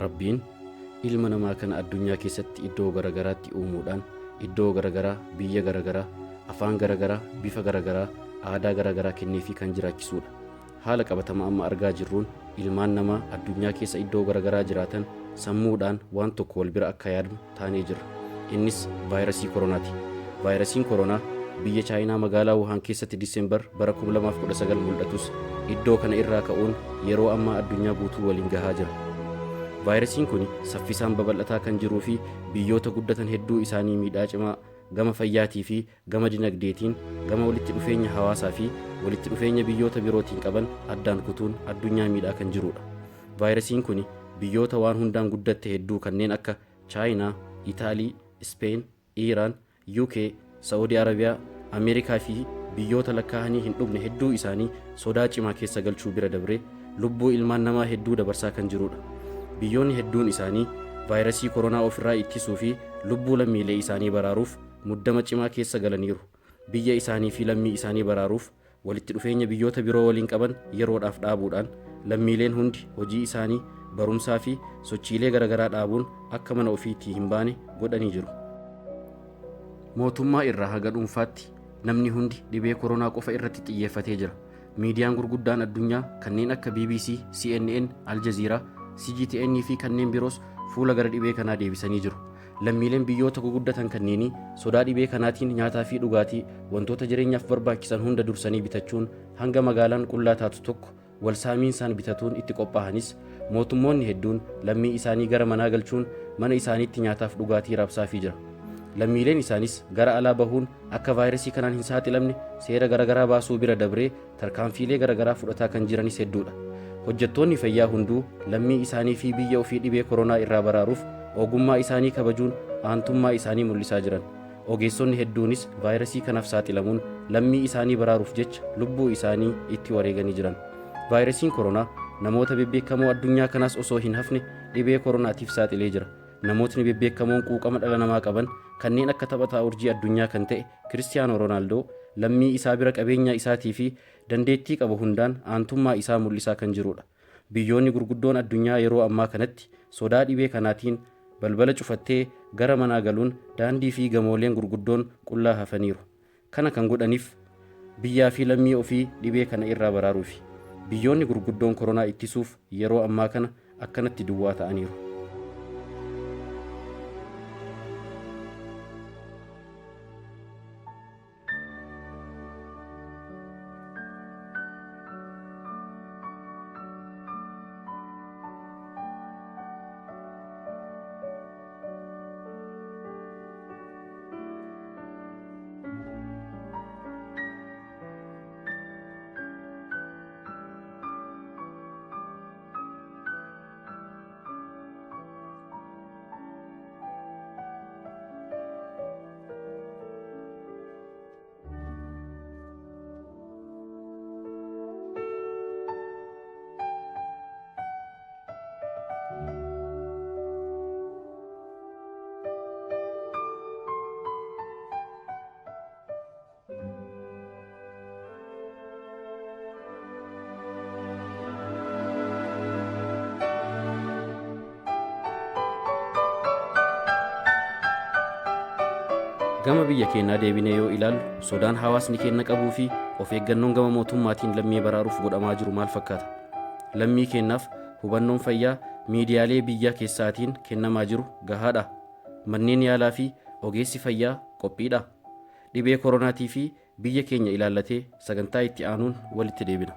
Rabbiin ilma namaa kana addunyaa keessatti iddoo garagaraatti uumuudhaan iddoo garagaraa, biyya garagaraa, afaan garagaraa, bifa garagaraa, aadaa garagaraa kenneefii kan jiraachisuudha. Haala qabatamaa amma argaa jirruun ilmaan namaa addunyaa keessa iddoo garagaraa jiraatan sammuudhaan waan tokko wal bira akka yaadnu taanee jirra. Innis vaayirasii koronaati. Vaayirasiin koronaa biyya Chaayinaa magaalaa Wuhaan keessatti Diseembar bara 2019 mul'atus iddoo kana irraa ka'uun yeroo ammaa addunyaa guutuu waliin gahaa jira. Vaayirasiin kun saffisaan babal'ataa kan jiruu fi biyyoota guddatan hedduu isaanii miidhaa cimaa gama fayyaatii fi gama dinagdeetiin, gama walitti dhufeenya hawaasaa fi walitti dhufeenya biyyoota birootiin qaban addaan kutuun addunyaa miidhaa kan jirudha. Vaayirasiin kun biyyoota waan hundaan guddatte hedduu kanneen akka Chaayinaa, Itaalii, Ispeen, Iiraan, UK, Saudi Arabiyaa, Ameerikaa fi biyyoota lakkaa'anii hin dhumne hedduu isaanii sodaa cimaa keessa galchuu bira dabree lubbuu ilmaan namaa hedduu dabarsaa kan jirudha. Biyyoonni hedduun isaanii vaayirasii koronaa ofirraa ittisuu fi lubbuu lammiilee isaanii baraaruuf muddama cimaa keessa galaniiru. Biyya isaanii fi lammii isaanii baraaruuf walitti dhufeenya biyyoota biroo waliin qaban yeroodhaaf dhaabuudhaan lammiileen hundi hojii isaanii, barumsaa fi sochiilee garagaraa dhaabuun akka mana ofiitti hin baane godhanii jiru. Mootummaa irraa haga dhuunfaatti namni hundi dhibee koronaa qofa irratti xiyyeeffatee jira. Miidiyaan gurguddaan addunyaa kanneen akka BBC, CNN, Al Jazeera, CGTN fi kanneen biroos fuula gara dhibee kanaa deebisanii jiru. Lammiileen biyyoota guguddatan kanneenii sodaa dhibee kanaatiin nyaataa fi dhugaatii wantoota jireenyaaf barbaachisan hunda dursanii bitachuun hanga magaalaan qullaa taatu tokko wal saamiinsaan bitatuun itti qophaa'anis mootummoonni hedduun lammii isaanii gara manaa galchuun mana isaaniitti nyaataaf dhugaatii raabsaafii jira. Lammiileen isaanis gara alaa bahuun akka vaayirasii kanaan hin saaxilamne seera garagaraa baasuu bira dabree tarkaanfiilee garagaraa fudhataa kan jiranis hedduudha. Hojjettoonni fayyaa hunduu lammii isaanii fi biyya ofii dhibee koronaa irraa baraaruuf ogummaa isaanii kabajuun aantummaa isaanii mul'isaa jiran. Ogeessonni hedduunis vaayirasii kanaaf saaxilamuun lammii isaanii baraaruuf jecha lubbuu isaanii itti wareeganii jiran. Vaayirasiin koronaa namoota bebbeekamoo addunyaa kanaas osoo hin hafne dhibee koronaatiif saaxilee jira. Namootni bebbeekamoon quuqama dhala namaa qaban kanneen akka taphataa urjii addunyaa kan ta'e Kiristiyaanoo Roonaaldoo lammii isaa bira qabeenya isaatii fi dandeettii qabu hundaan aantummaa isaa mul'isaa kan jirudha. Biyyoonni gurguddoon addunyaa yeroo ammaa kanatti sodaa dhibee kanaatiin balbala cufattee gara manaa galuun daandii fi gamooleen gurguddoon qullaa hafaniiru. Kana kan godhaniif biyyaa fi lammii ofii dhibee kana irraa baraaruufi. Biyyoonni gurguddoon koronaa ittisuuf yeroo ammaa kana akkanatti duwwaa ta'aniiru. Gama biyya keenyaa deebinee yoo ilaallu sodaan hawaasni keenya qabuu fi of eeggannoon gama mootummaatiin lammii baraaruuf godhamaa jiru maal fakkaata? Lammii keenyaaf hubannoon fayyaa miidiyaalee biyya keessaatiin kennamaa jiru gahaadha. Manneen yaalaa fi ogeessi fayyaa qophiidha. Dhibee koronaatii fi biyya keenya ilaallatee sagantaa itti aanuun walitti deebina.